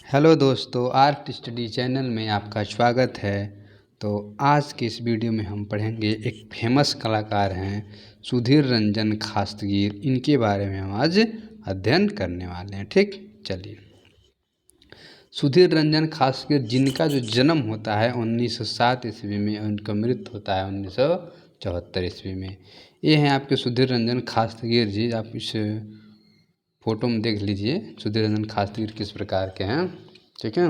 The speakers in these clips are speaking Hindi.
हेलो दोस्तों, आर्ट स्टडी चैनल में आपका स्वागत है। तो आज के इस वीडियो में हम पढ़ेंगे एक फेमस कलाकार हैं सुधीर रंजन खासगीर। इनके बारे में हम आज अध्ययन करने वाले हैं। ठीक, चलिए। सुधीर रंजन खासगीर, जिनका जो जन्म होता है 1907 ईस्वी में और उनका मृत्यु होता है 1974 ईस्वी में। ये हैं आपके सुधीर रंजन खासगीर जी। आप इस फोटो में देख लीजिए सुधीर रंजन खासगीर किस प्रकार के हैं। ठीक है,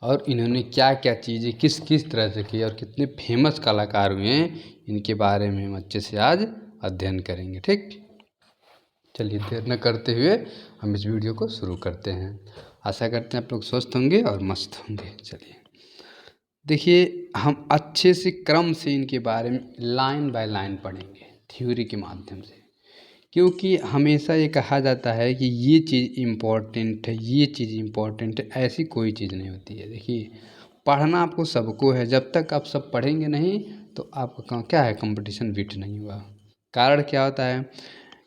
और इन्होंने क्या क्या चीज़ें किस किस तरह से की और कितने फेमस कलाकार हुए हैं, इनके बारे में हम अच्छे से आज अध्ययन करेंगे। ठीक, चलिए देर न करते हुए हम इस वीडियो को शुरू करते हैं। आशा करते हैं आप लोग स्वस्थ होंगे और मस्त होंगे। चलिए देखिए, हम अच्छे से क्रम से इनके बारे में लाइन बाय लाइन पढ़ेंगे थ्योरी के माध्यम से, क्योंकि हमेशा ये कहा जाता है कि ये चीज़ इम्पोर्टेंट है, ये चीज़ इम्पोर्टेंट है। ऐसी कोई चीज़ नहीं होती है। देखिए, पढ़ना आपको सबको है। जब तक आप सब पढ़ेंगे नहीं तो आपका क्या है, कंपटीशन बीट नहीं हुआ। कारण क्या होता है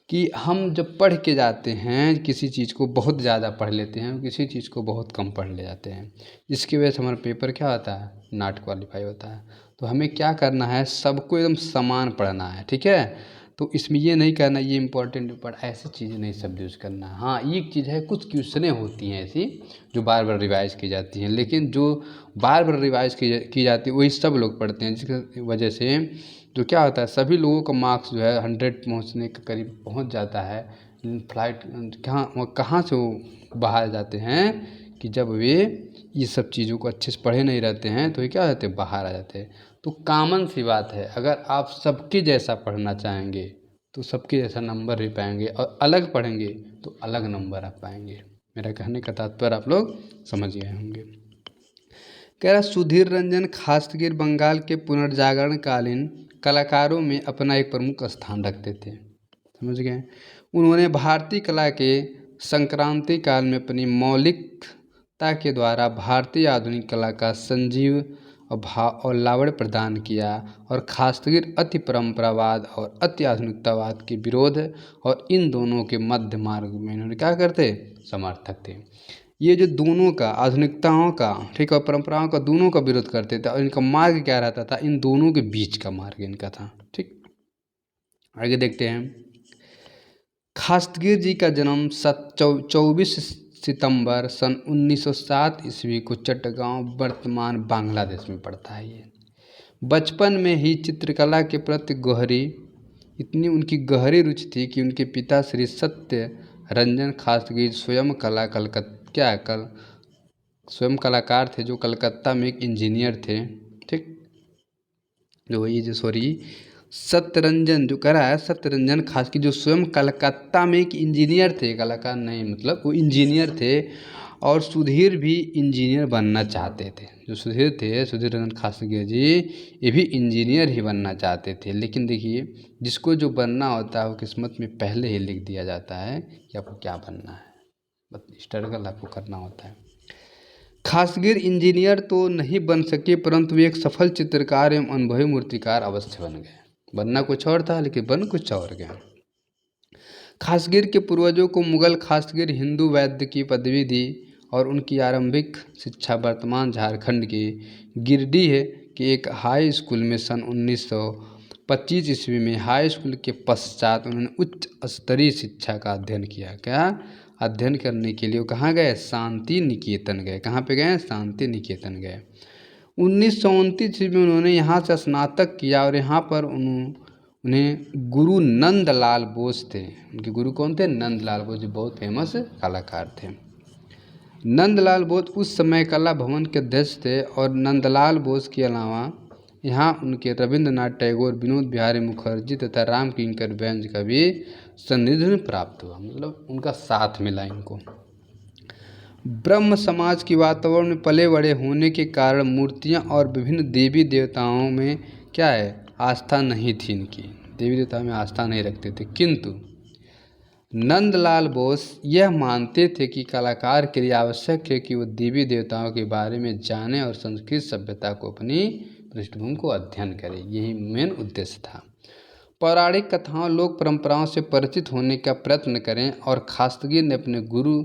कि हम जब पढ़ के जाते हैं किसी चीज़ को बहुत ज़्यादा पढ़ लेते हैं, किसी चीज़ को बहुत कम पढ़ ले जाते हैं, जिसकी वजह से हमारा पेपर क्या होता है, नॉट क्वालिफाई होता है। तो हमें क्या करना है, सबको एकदम समान पढ़ना है। ठीक है, तो इसमें ये नहीं करना ये इम्पोर्टेंट पढ़, ऐसी चीज़ें नहीं सब यूज़ करना। हाँ, एक चीज़ है, कुछ क्वेश्चनें होती हैं ऐसी जो बार बार रिवाइज की जाती हैं, लेकिन जो बार बार रिवाइज की जाती है वही सब लोग पढ़ते हैं, जिसकी वजह से जो क्या होता है, सभी लोगों का मार्क्स जो है 100 पहुँचने के करीब पहुँच जाता है। फ्लाइट कहाँ से वो बाहर जाते हैं कि जब वे ये सब चीज़ों को अच्छे से पढ़े नहीं रहते हैं तो ये क्या होते हैं, बाहर आ जाते हैं। तो कॉमन सी बात है, अगर आप सबके जैसा पढ़ना चाहेंगे तो सबके जैसा नंबर भी पाएंगे, और अलग पढ़ेंगे तो अलग नंबर आप पाएंगे। मेरा कहने का तात्पर्य आप लोग समझ गए होंगे। कह रहा, सुधीर रंजन खासगीर बंगाल के पुनर्जागरण कालीन कलाकारों में अपना एक प्रमुख स्थान रखते थे। समझ गए। उन्होंने भारतीय कला के संक्रांति काल में अपनी मौलिकता के द्वारा भारतीय आधुनिक कला का संजीव और भाव और लावण्य प्रदान किया, और खासकर अति परंपरावाद और अति आधुनिकतावाद के विरोध और इन दोनों के मध्य मार्ग में इन्होंने क्या करते, समर्थक थे। ये जो दोनों का, आधुनिकताओं का, ठीक है, परंपराओं का, दोनों का विरोध करते थे, और इनका मार्ग क्या रहता था, इन दोनों के बीच का मार्ग इनका था। ठीक, आगे देखते हैं। खासगीर जी का जन्म 24 सितंबर सन 1907 ईस्वी को चट्टगांव, वर्तमान बांग्लादेश में पड़ता है। ये बचपन में ही चित्रकला के प्रति इतनी उनकी गहरी रुचि थी कि उनके पिता श्री सत्य रंजन खासगीर स्वयं कलाकार थे, जो कलकत्ता में एक इंजीनियर थे। ठीक, सत्यरंजन जो करा है, सत्यरंजन खासगीर जो स्वयं कलकत्ता में एक इंजीनियर थे, कलाकार नहीं, मतलब वो इंजीनियर थे। और सुधीर भी इंजीनियर बनना चाहते थे। जो सुधीर थे, सुधीर रंजन खासगीर जी, ये भी इंजीनियर ही बनना चाहते थे। लेकिन देखिए, जिसको जो बनना होता है वो किस्मत में पहले ही लिख दिया जाता है कि आपको क्या बनना है, बस स्ट्रगल आपको करना होता है। खासगीर इंजीनियर तो नहीं बन सके, परंतु वे एक सफल चित्रकार एवं अनुभवी मूर्तिकार अवश्य बन गए। बनना कुछ और था लेकिन बन कुछ और गया। खासगीर के पूर्वजों को मुगल खासगीर हिंदू वैद्य की पदवी दी, और उनकी आरंभिक शिक्षा वर्तमान झारखंड के गिरिडीह के एक हाई स्कूल में सन 1925 ईस्वी में। हाई स्कूल के पश्चात उन्होंने उच्च स्तरीय शिक्षा का अध्ययन किया। क्या अध्ययन करने के लिए वो कहाँ गए, शांति निकेतन गए। कहाँ पे गए, शांति निकेतन गए। 1929 ईस्वी में उन्होंने यहाँ से स्नातक किया, और यहाँ पर उन्हें गुरु नंदलाल बोस थे। उनके गुरु कौन थे, नंदलाल बोस, जो बहुत फेमस कलाकार थे। नंदलाल बोस उस समय कला भवन के अध्यक्ष थे, और नंदलाल बोस के अलावा यहाँ उनके रविंद्रनाथ टैगोर, विनोद बिहारी मुखर्जी तथा राम किंकर बेंज का भी संनिधित्व प्राप्त हुआ, मतलब उनका साथ मिला इनको। ब्रह्म समाज के वातावरण में पले बड़े होने के कारण मूर्तियाँ और विभिन्न देवी देवताओं में क्या है, आस्था नहीं थी इनकी, देवी देवताओं में आस्था नहीं रखते थे। किंतु नंदलाल बोस यह मानते थे कि कलाकार के लिए आवश्यक है कि वो देवी देवताओं के बारे में जाने और संस्कृत सभ्यता को अपनी पृष्ठभूमि को अध्ययन करे। यही मेन उद्देश्य था। पौराणिक कथाओं, लोक परंपराओं से परिचित होने का प्रयत्न करें, और खासगीर ने अपने गुरु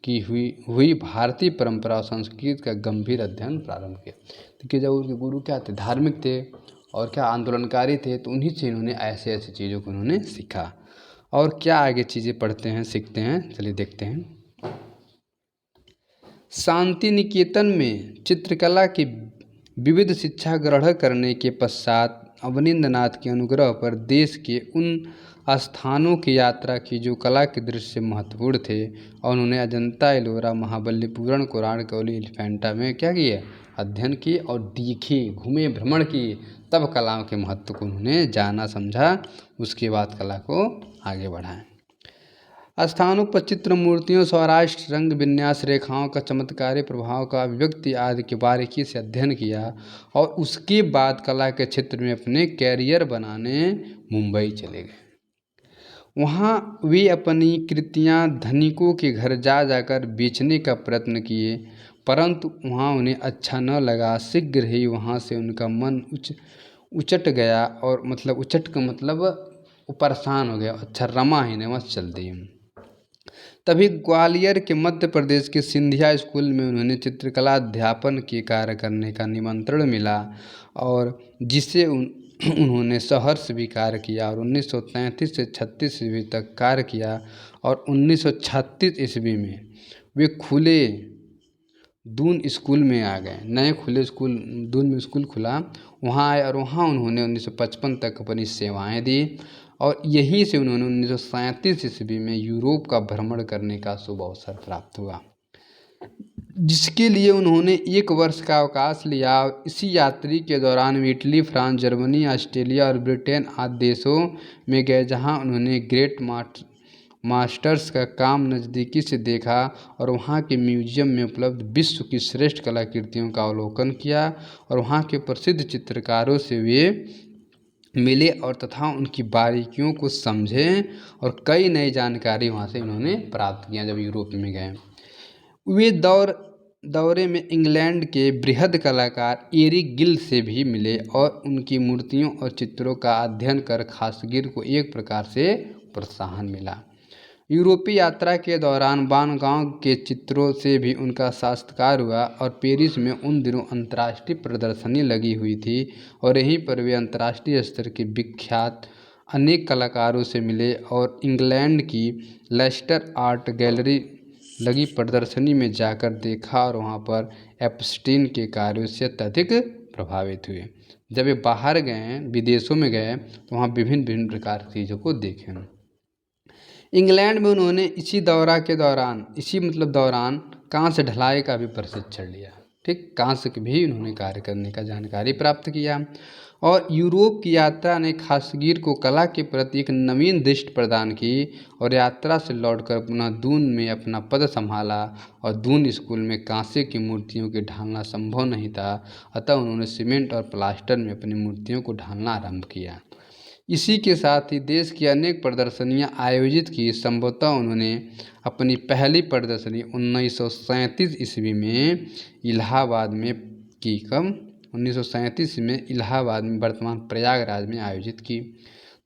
की हुई भारतीय परंपरा और संस्कृति का गंभीर अध्ययन प्रारंभ किया। देखिए जब उनके गुरु क्या थे, धार्मिक थे और क्या आंदोलनकारी थे, तो उन्हीं से इन्होंने ऐसे ऐसी चीज़ों को उन्होंने सीखा। और क्या आगे चीज़ें पढ़ते हैं, सीखते हैं, चलिए देखते हैं। शांति निकेतन में चित्रकला की विविध शिक्षा ग्रहण करने के पश्चात अवनींद्रनाथ के अनुग्रह पर देश के उन स्थानों की यात्रा की जो कला के दृश्य महत्वपूर्ण थे, और उन्होंने अजंता, एलोरा, महाबलीपुरम, कोणार्क, कौली, एलिफेंटा में क्या किया, अध्ययन किए और देखे, घूमे, भ्रमण किए, तब कलाओं के महत्व को उन्होंने जाना, समझा, उसके बाद कला को आगे बढ़ाएं। स्थानों पर चित्र, मूर्तियों, सौराष्ट्र, रंग विन्यास, रेखाओं का चमत्कारी प्रभाव का अभिव्यक्ति आदि की बारीकी से अध्ययन किया, और उसके बाद कला के क्षेत्र में अपने कैरियर बनाने मुंबई चले गए। वहाँ वे अपनी कृतियाँ धनिकों के घर जा जाकर बेचने का प्रयत्न किए, परंतु वहाँ उन्हें अच्छा न लगा। शीघ्र ही वहाँ से उनका मन उचट गया, और मतलब उचट का मतलब वो परेशान हो गया, अच्छा रमा ही नहीं, बस चल दी। तभी ग्वालियर के मध्य प्रदेश के सिंधिया स्कूल में उन्होंने चित्रकला अध्यापन के कार्य करने का निमंत्रण मिला, और जिसे उन्होंने सहर्ष स्वीकार किया, और 1933 से 36 ईस्वी तक कार्य किया, और 1936 ईस्वी में वे खुले दून स्कूल में आ गए। नए खुले स्कूल दून में स्कूल खुला, वहाँ आए, और वहाँ उन्होंने 1955 तक अपनी सेवाएं दी, और यहीं से उन्होंने 1937 ईस्वी में यूरोप का भ्रमण करने का शुभ अवसर प्राप्त हुआ, जिसके लिए उन्होंने 1 वर्ष का अवकाश लिया। इसी यात्रा के दौरान वे इटली, फ्रांस, जर्मनी, ऑस्ट्रेलिया और ब्रिटेन आदि देशों में गए, जहां उन्होंने ग्रेट मास्टर्स का काम नज़दीकी से देखा, और वहां के म्यूजियम में उपलब्ध विश्व की श्रेष्ठ कलाकृतियों का अवलोकन किया, और वहां के प्रसिद्ध चित्रकारों से वे मिले, और तथा उनकी बारीकियों को समझे, और कई नई जानकारी वहाँ से उन्होंने प्राप्त किया। जब यूरोप में गए, वे दौरे में इंग्लैंड के बृहद कलाकार एरिक गिल से भी मिले, और उनकी मूर्तियों और चित्रों का अध्ययन कर खासगीर को एक प्रकार से प्रोत्साहन मिला। यूरोपीय यात्रा के दौरान वान गॉग के चित्रों से भी उनका साक्षात्कार हुआ, और पेरिस में उन दिनों अंतर्राष्ट्रीय प्रदर्शनी लगी हुई थी, और यहीं पर वे अंतर्राष्ट्रीय स्तर के विख्यात अनेक कलाकारों से मिले, और इंग्लैंड की लेस्टर आर्ट गैलरी लगी प्रदर्शनी में जाकर देखा, और वहाँ पर एप्स्टीन के कार्यों से अत्यधिक प्रभावित हुए। जब वे बाहर गए, विदेशों में गए, तो वहाँ विभिन्न विभिन्न प्रकार की चीज़ों को देखें। इंग्लैंड में उन्होंने इसी दौरान कांस्य ढलाई का भी प्रशिक्षण लिया। ठीक, कांस्य के भी उन्होंने कार्य करने का जानकारी प्राप्त किया, और यूरोप की यात्रा ने खासगीर को कला के प्रति एक नवीन दृष्टि प्रदान की, और यात्रा से लौटकर पुनः दून में अपना पद संभाला, और दून स्कूल में कांसे की मूर्तियों के ढालना संभव नहीं था, अतः उन्होंने सीमेंट और प्लास्टर में अपनी मूर्तियों को ढालना आरंभ किया। इसी के साथ ही देश की अनेक प्रदर्शनियां आयोजित की। संभवतः उन्होंने अपनी पहली प्रदर्शनी 1937 ईस्वी में इलाहाबाद में की। कब? 1937 में इलाहाबाद में, वर्तमान प्रयागराज में आयोजित की।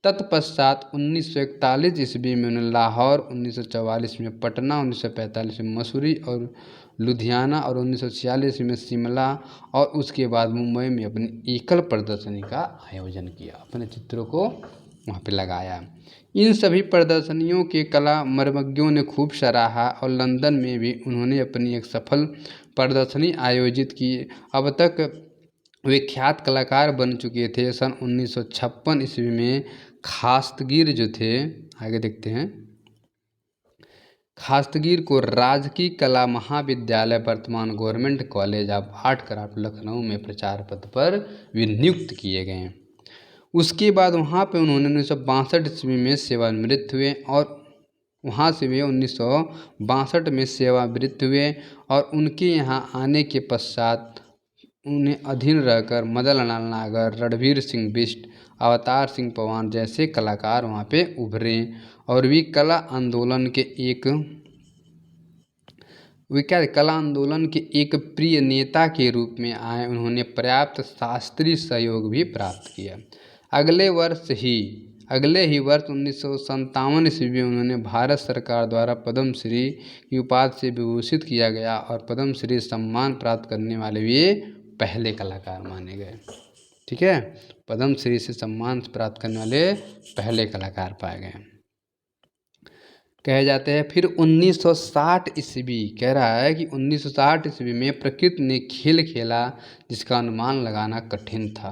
तत्पश्चात 1941 ईस्वी में उन्होंने लाहौर, 1944 में पटना, 1945 में मसूरी और लुधियाना, और 1946 में शिमला, और उसके बाद मुंबई में अपनी एकल प्रदर्शनी का आयोजन किया, अपने चित्रों को वहाँ पे लगाया। इन सभी प्रदर्शनियों के कला मर्मज्ञों ने खूब सराहा, और लंदन में भी उन्होंने अपनी एक सफल प्रदर्शनी आयोजित की। अब तक वे ख्यात कलाकार बन चुके थे। सन 1956 ईस्वी में खास्तगीर जो थे, आगे देखते हैं, खास्तगीर को राजकीय कला महाविद्यालय, वर्तमान government college of art craft, Lucknow में प्रचार पद पर वे नियुक्त किए गए। उसके बाद वहाँ पे उन्होंने 1962 ईस्वी में सेवानिवृत्त हुए, और वहाँ से वे 1962 में सेवानिवृत्त हुए, और उनके यहाँ आने के पश्चात उन्हें अधीन रहकर मदन लाल नागर, रणवीर सिंह बिष्ट, अवतार सिंह पवान जैसे कलाकार वहाँ पे उभरे, और वे कला आंदोलन के एक प्रिय नेता के रूप में आए। उन्होंने पर्याप्त शास्त्रीय सहयोग भी प्राप्त किया। अगले वर्ष ही अगले ही वर्ष 1957 ईस्वी में उन्होंने भारत सरकार द्वारा पद्मश्री की उपाधि से विभूषित किया गया और पद्मश्री सम्मान प्राप्त करने वाले ये पहले कलाकार माने गए। ठीक है, पद्मश्री से सम्मान प्राप्त करने वाले पहले कलाकार पाए गए कहे जाते हैं। फिर 1960 ईस्वी कह रहा है कि 1960 ईस्वी में प्रकृति ने खेल खेला जिसका अनुमान लगाना कठिन था।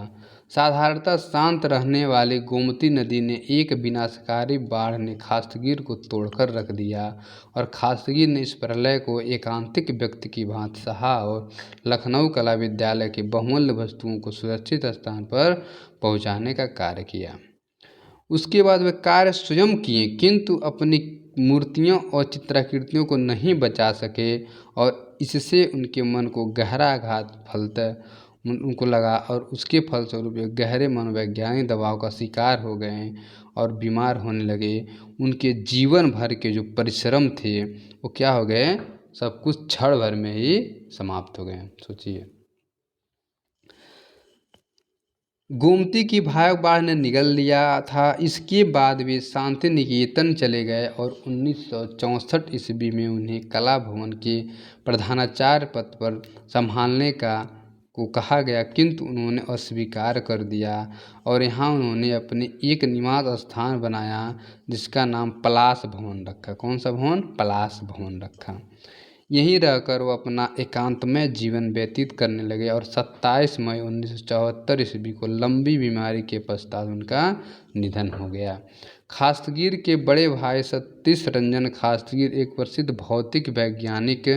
साधारणतः शांत रहने वाली गोमती नदी ने एक विनाशकारी बाढ़ ने खास्तगीर को तोड़कर रख दिया और खास्तगीर ने इस प्रलय को एकांतिक व्यक्ति की भांति सहा और लखनऊ कला विद्यालय की बहुमूल्य वस्तुओं को सुरक्षित स्थान पर पहुंचाने का कार्य किया। उसके बाद वे कार्य स्वयं किए किंतु अपनी मूर्तियों और चित्राकृतियों को नहीं बचा सके और इससे उनके मन को गहरा आघात फलतः उनको लगा और उसके फलस्वरूप वे गहरे मनोवैज्ञानिक दबाव का शिकार हो गए और बीमार होने लगे। उनके जीवन भर के जो परिश्रम थे वो क्या हो गए, सब कुछ क्षण भर में ही समाप्त हो गए। सोचिए, गोमती की भयावह बाढ़ ने निगल लिया था। इसके बाद वे शांति निकेतन चले गए और 1964 ईस्वी में उन्हें कला भवन के प्रधानाचार्य पद पर संभालने को कहा गया किंतु उन्होंने अस्वीकार कर दिया और यहाँ उन्होंने अपने एक निवास स्थान बनाया जिसका नाम पलाश भवन रखा। कौन सा भवन? पलाश भवन रखा। यहीं रहकर वो अपना एकांतमय जीवन व्यतीत करने लगे और 27 मई 1974 ईस्वी को लंबी बीमारी के पश्चात उनका निधन हो गया। खास्तगीर के बड़े भाई सतीश रंजन खास्तगीर एक प्रसिद्ध भौतिक वैज्ञानिक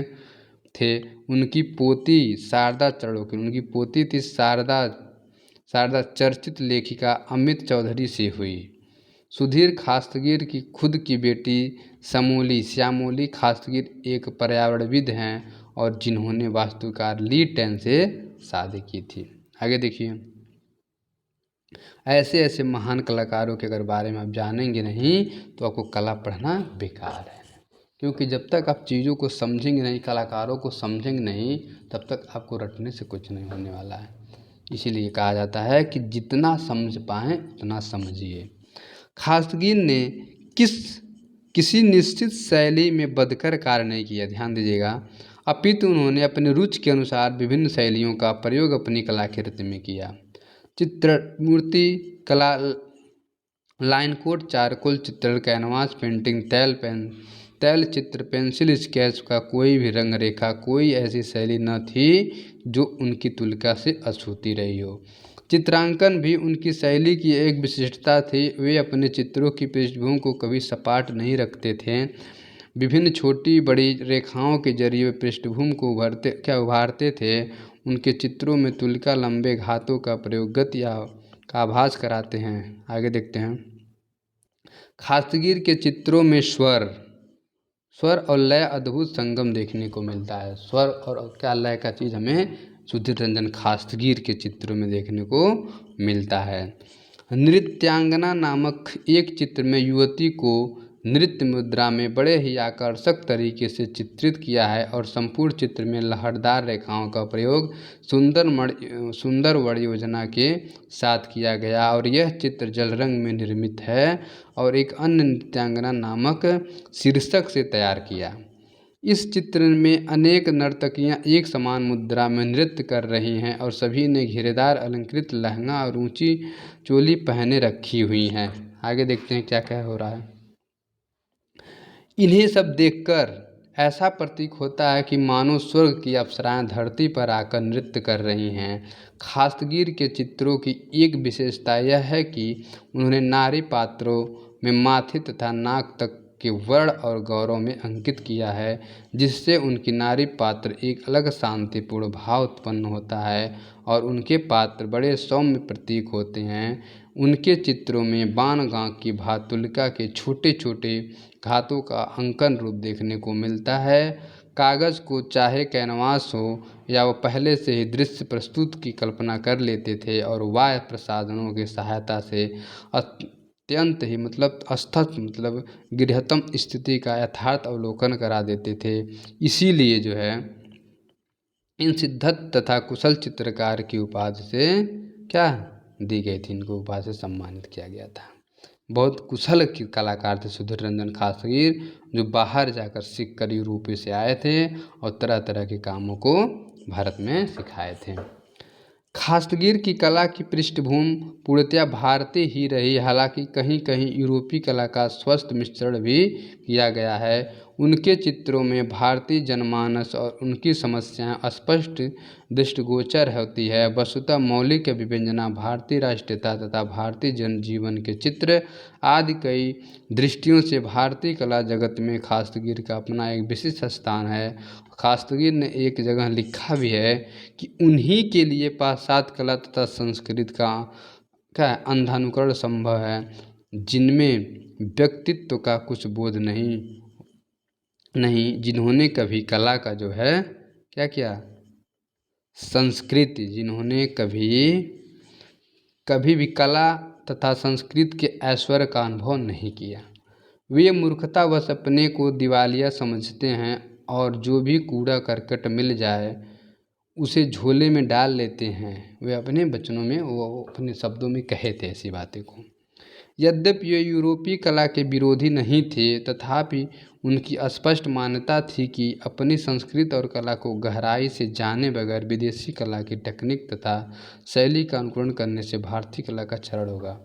थे। उनकी पोती शारदा चड़ोकी, उनकी पोती थी शारदा चर्चित लेखिका अमित चौधरी से हुई। सुधीर खास्तगीर की खुद की बेटी श्यामोली खास्तगीर एक पर्यावरणविद हैं और जिन्होंने वास्तुकार ली टेन से शादी की थी। आगे देखिए, ऐसे ऐसे महान कलाकारों के अगर बारे में आप जानेंगे नहीं तो आपको कला पढ़ना बेकार है, क्योंकि जब तक आप चीज़ों को समझेंगे नहीं, कलाकारों को समझेंगे नहीं, तब तक आपको रटने से कुछ नहीं होने वाला है। इसीलिए कहा जाता है कि जितना समझ पाएँ उतना समझिए। खास्तगीर ने किसी निश्चित शैली में बंधकर कार्य नहीं किया, ध्यान दीजिएगा, अपितु उन्होंने अपने रुचि के अनुसार विभिन्न शैलियों का प्रयोग अपनी कलाकृति में किया। चित्र, मूर्ति कला, लाइन कोट, चारकोल चित्रण, कैनवास पेंटिंग, तैल चित्र, पेंसिल स्केच का कोई भी रंग रेखा, कोई ऐसी शैली न थी जो उनकी तुलना से अछूती रही हो। चित्रांकन भी उनकी शैली की एक विशिष्टता थी। वे अपने चित्रों की पृष्ठभूमि को कभी सपाट नहीं रखते थे। विभिन्न छोटी बड़ी रेखाओं के जरिए वे पृष्ठभूमि को उभारते थे। उनके चित्रों में तुलिका लंबे घातों का प्रयोग गति का आभास कराते हैं। आगे देखते हैं, खास्तगीर के चित्रों में स्वर और लय अद्भुत संगम देखने को मिलता है। स्वर और क्या लय का चीज़ हमें सुधीर रंजन खास्तगीर के चित्रों में देखने को मिलता है। नृत्यांगना नामक एक चित्र में युवती को नृत्य मुद्रा में बड़े ही आकर्षक तरीके से चित्रित किया है और संपूर्ण चित्र में लहरदार रेखाओं का प्रयोग सुंदर वर्ण योजना के साथ किया गया और यह चित्र जल रंग में निर्मित है और एक अन्य नृत्यांगना नामक शीर्षक से तैयार किया। इस चित्र में अनेक नर्तकियां एक समान मुद्रा में नृत्य कर रही हैं और सभी ने घेरेदार अलंकृत लहंगा और ऊंची चोली पहने रखी हुई हैं। आगे देखते हैं क्या क्या हो रहा है। इन्हें सब देखकर ऐसा प्रतीक होता है कि मानो स्वर्ग की अप्सराएं धरती पर आकर नृत्य कर रही हैं। खास्तगीर के चित्रों की एक विशेषता यह है कि उन्होंने नारी पात्रों में माथे तथा नाक तक के वर्ण और गौरव में अंकित किया है, जिससे उनकी नारी पात्र एक अलग शांतिपूर्ण भाव उत्पन्न होता है और उनके पात्र बड़े सौम्य प्रतीक होते हैं। उनके चित्रों में बाणगांव की भातुलिका के छोटे छोटे घातों का अंकन रूप देखने को मिलता है। कागज़ को चाहे कैनवास हो या वो पहले से ही दृश्य प्रस्तुत की कल्पना कर लेते थे और वाह्य प्रसाधनों की सहायता से अत्यंत ही मतलब गृहतम स्थिति का यथार्थ अवलोकन करा देते थे। इसीलिए जो है इन सिद्धत तथा कुशल चित्रकार की उपाधि से क्या दी गई थी, इनको उपाधि से सम्मानित किया गया था। बहुत कुशल कलाकार थे सुधीर रंजन खासगीर, जो बाहर जाकर सीख कर यूरोप से आए थे और तरह तरह के कामों को भारत में सिखाए थे। खास्तगीर की कला की पृष्ठभूमि पूर्णतया भारतीय ही रही, हालांकि कहीं कहीं यूरोपीय कला का स्वस्थ मिश्रण भी किया गया है। उनके चित्रों में भारतीय जनमानस और उनकी समस्याएं स्पष्ट दृष्टिगोचर होती है। वस्तुतः मौलिक विवेचना, भारतीय राष्ट्रीयता तथा भारतीय जनजीवन के चित्र आदि कई दृष्टियों से भारतीय कला जगत में खास्तगीर का अपना एक विशिष्ट स्थान है। खास्तगीर ने एक जगह लिखा भी है कि उन्हीं के लिए पाश्चात्य कला तथा संस्कृत का क्या अंधानुकरण संभव है, जिनमें व्यक्तित्व का कुछ बोध नहीं, जिन्होंने कभी कला का जो है क्या किया, संस्कृति, जिन्होंने कभी भी कला तथा संस्कृत के ऐश्वर्य का अनुभव नहीं किया। वे मूर्खतावश अपने को दिवालिया समझते हैं और जो भी कूड़ा करकट मिल जाए उसे झोले में डाल लेते हैं। वे अपने वचनों में, वो अपने शब्दों में कहे थे ऐसी बातें को। यद्यपि ये यूरोपीय कला के विरोधी नहीं थे, तथापि उनकी स्पष्ट मान्यता थी कि अपनी संस्कृति और कला को गहराई से जाने बगैर विदेशी कला की टेक्निक तथा शैली का अनुकरण करने से भारतीय कला का क्षरण होगा।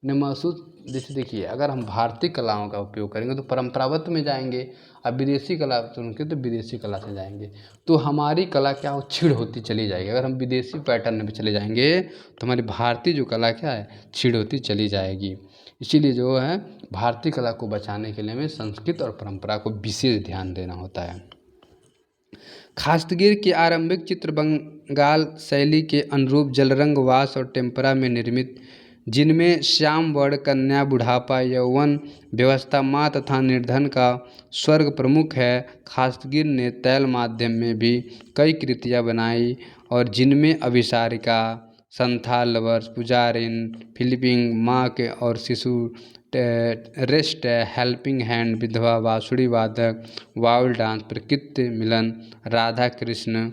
उन्हें महसूस, जैसे देखिए, अगर हम भारतीय कलाओं का उपयोग करेंगे तो परंपरागत में जाएंगे, अब विदेशी कला चुनके तो विदेशी कला से जाएंगे, तो हमारी कला क्या हो, क्षीण होती चली जाएगी। अगर हम विदेशी पैटर्न में चले जाएंगे तो हमारी भारतीय जो कला क्या है, क्षीण होती चली जाएगी। इसीलिए जो है भारतीय कला को बचाने के लिए हमें संस्कृत और परंपरा को विशेष ध्यान देना होता है। खास्तगीर के आरंभिक चित्र बंगाल शैली के अनुरूप जलरंग, वास और टेम्परा में निर्मित, जिनमें श्याम वर्ण, कन्या, बुढ़ापा, यौवन व्यवस्था, माँ तथा निर्धन का स्वर्ग प्रमुख है। खास्तगीर ने तैल माध्यम में भी कई कृतियाँ बनाई और जिनमें अभिसारिका, संथाल लवर्स, पुजारिन, फिलिपिंग, माँ के और शिशु, रेस्ट, हेल्पिंग हैंड, विधवा, बांसुरी वादक, वाउल डांस, प्रकृति मिलन, राधा कृष्ण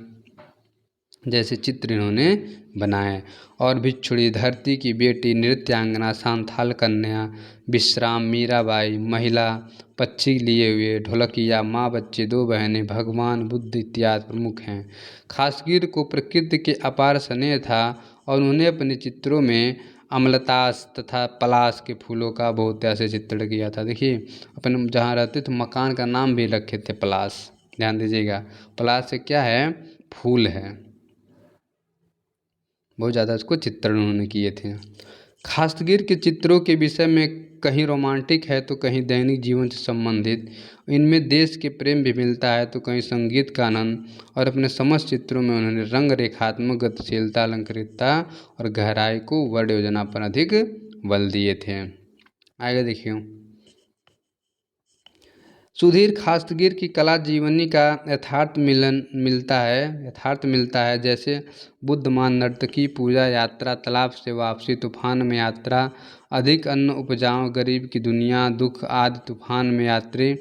जैसे चित्र इन्होंने बनाए। और भिक्षुणी, धरती की बेटी, नृत्यांगना, सांथाल कन्या, विश्राम, मीराबाई, महिला, पक्षी लिए हुए, ढोलकिया, माँ, बच्चे, दो बहनें, भगवान बुद्ध इत्यादि प्रमुख हैं। खासगीर को प्रकृति के अपार स्नेह था और उन्होंने अपने चित्रों में अमलतास तथा पलाश के फूलों का बहुत ऐसे चित्रण किया था। देखिए, अपन जहाँ रहते तो मकान का नाम भी रखे थे पलाश, ध्यान दीजिएगा। पलाश से क्या है, फूल है। बहुत ज़्यादा उसको चित्रण उन्होंने किए थे। खास्तगीर के चित्रों के विषय में कहीं रोमांटिक है तो कहीं दैनिक जीवन से संबंधित, इनमें देश के प्रेम भी मिलता है तो कहीं संगीत का आनंद, और अपने समस्त चित्रों में उन्होंने रंग, रेखात्मक गतिशीलता, अलंकृतता और गहराई को वर्ण योजना पर अधिक बल दिए थे। आगे देखिए, सुधीर खास्तगीर की कला जीवनी का यथार्थ मिलता है, जैसे बुद्धमान नर्तकी, पूजा यात्रा, तालाब से वापसी, तूफान में यात्रा, अधिक अन्न उपजाओ, गरीब की दुनिया, दुख आदि, तूफान में यात्री,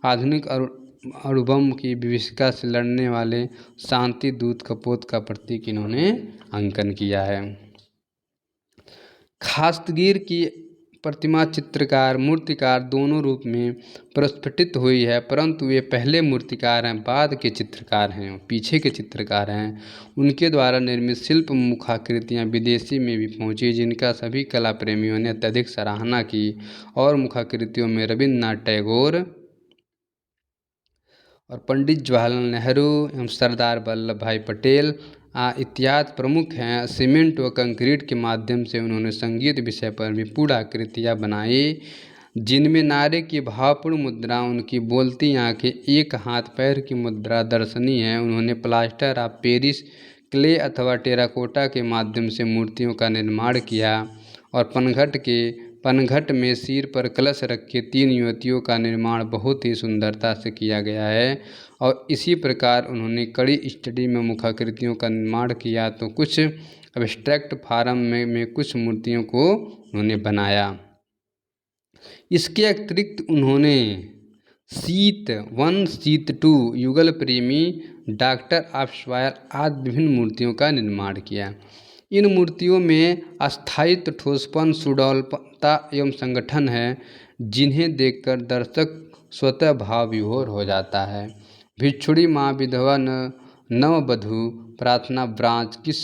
आधुनिक अणुबम की विभीषिका से लड़ने वाले शांति दूत, कपोत का प्रतीक इन्होंने अंकन किया है। खास्तगीर की प्रतिमा चित्रकार मूर्तिकार दोनों रूप में प्रस्फुटित हुई है, परंतु वे पहले मूर्तिकार हैं, बाद के चित्रकार हैं, पीछे के चित्रकार हैं। उनके द्वारा निर्मित शिल्प मुखाकृतियाँ विदेशी में भी पहुँची, जिनका सभी कला प्रेमियों ने अत्यधिक सराहना की, और मुखाकृतियों में रविन्द्रनाथ टैगोर और पंडित जवाहरलाल नेहरू एवं सरदार वल्लभ भाई पटेल इत्यादि प्रमुख हैं। सीमेंट व कंक्रीट के माध्यम से उन्होंने संगीत विषय पर भी पूर्ण आकृतियाँ बनाई, जिनमें नारी की भावपूर्ण मुद्रा, उनकी बोलती आंखें, एक हाथ पैर की मुद्रा दर्शनीय है। उन्होंने प्लास्टर ऑफ पेरिस, क्ले अथवा टेराकोटा के माध्यम से मूर्तियों का निर्माण किया, और पनघट में सिर पर कलश रखे 3 युवतियों का निर्माण बहुत ही सुंदरता से किया गया है। और इसी प्रकार उन्होंने कड़ी स्टडी में मुखाकृतियों का निर्माण किया, तो कुछ एब्स्ट्रैक्ट फार्म में कुछ मूर्तियों को उन्होंने बनाया। इसके अतिरिक्त उन्होंने शीत 1, शीत 2, युगल प्रेमी, डॉक्टर ऑफ सॉयल आदि विभिन्न मूर्तियों का निर्माण किया। इन मूर्तियों में अस्थायित्व, ठोसपन, सुडौलता एवं संगठन है, जिन्हें देखकर दर्शक स्वतः भाव विभोर हो जाता है। भिक्षुणी माँ, विधवा नववधू, प्रार्थना ब्रांच, किस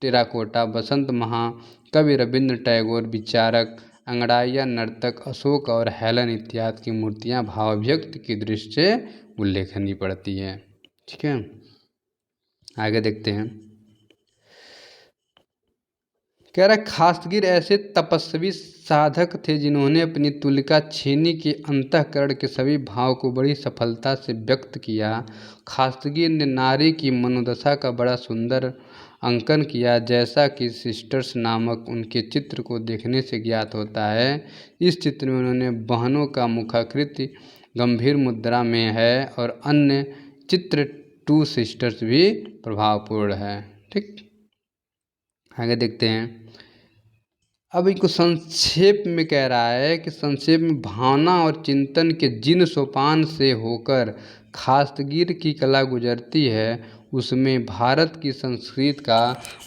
टेराकोटा, बसंत महाकवि रविंद्र टैगोर, विचारक, अंगड़ाइया नर्तक, अशोक और हेलन इत्यादि की मूर्तियाँ भावाभिव्यक्ति की दृष्टि से उल्लेखनीय पड़ती हैं। ठीक है, आगे देखते हैं। कह रहा खास्तगीर ऐसे तपस्वी साधक थे जिन्होंने अपनी तुलिका छेनी के अंतःकरण के सभी भाव को बड़ी सफलता से व्यक्त किया। खास्तगीर ने नारी की मनोदशा का बड़ा सुंदर अंकन किया, जैसा कि सिस्टर्स नामक उनके चित्र को देखने से ज्ञात होता है। इस चित्र में उन्होंने बहनों का मुखाकृति गंभीर मुद्रा में है और अन्य चित्र टू सिस्टर्स भी प्रभावपूर्ण है। ठीक, आगे देखते हैं। अब इनको संक्षेप में कह रहा है कि संक्षेप में भावना और चिंतन के जिन सोपान से होकर खास्तगीर की कला गुजरती है, उसमें भारत की संस्कृति का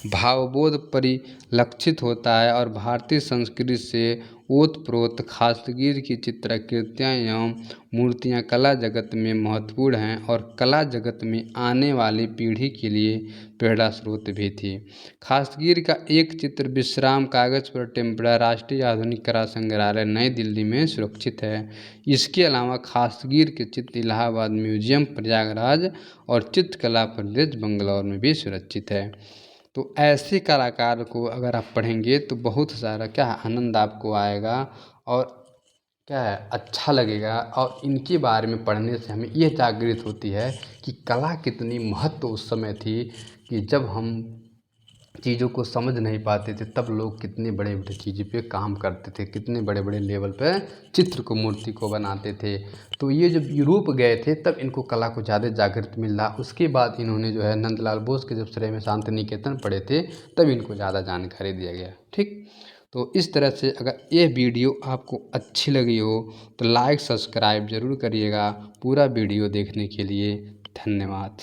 भावबोध परिलक्षित होता है और भारतीय संस्कृति से ओतप्रोत खास्तगीर की चित्राकृतियाँ एवं मूर्तियाँ कला जगत में महत्वपूर्ण हैं और कला जगत में आने वाली पीढ़ी के लिए प्रेरणा स्रोत भी थी। खास्तगीर का एक चित्र विश्राम कागज पर टेम्परा राष्ट्रीय आधुनिक कला संग्रहालय नई दिल्ली में सुरक्षित है। इसके अलावा खास्तगीर के चित्र इलाहाबाद म्यूजियम, प्रयागराज और चित्रकला प्रदेश बंगलौर में भी सुरक्षित है। तो ऐसे कलाकार को अगर आप पढ़ेंगे तो बहुत सारा क्या है आनंद आपको आएगा और क्या है अच्छा लगेगा। और इनके बारे में पढ़ने से हमें ये जागृत होती है कि कला कितनी महत्व उस समय थी कि जब हम चीज़ों को समझ नहीं पाते थे, तब लोग कितने बड़े बड़े चीज़ों पे काम करते थे, कितने बड़े बड़े लेवल पे चित्र को, मूर्ति को बनाते थे। तो ये जब यूरोप गए थे तब इनको कला को ज़्यादा जागृत मिला। उसके बाद इन्होंने जो है नंदलाल बोस के जब श्रेय में शांति निकेतन पढ़े थे तब इनको ज़्यादा जानकारी दिया गया। ठीक, तो इस तरह से अगर ये वीडियो आपको अच्छी लगी हो तो लाइक सब्सक्राइब ज़रूर करिएगा। पूरा वीडियो देखने के लिए धन्यवाद।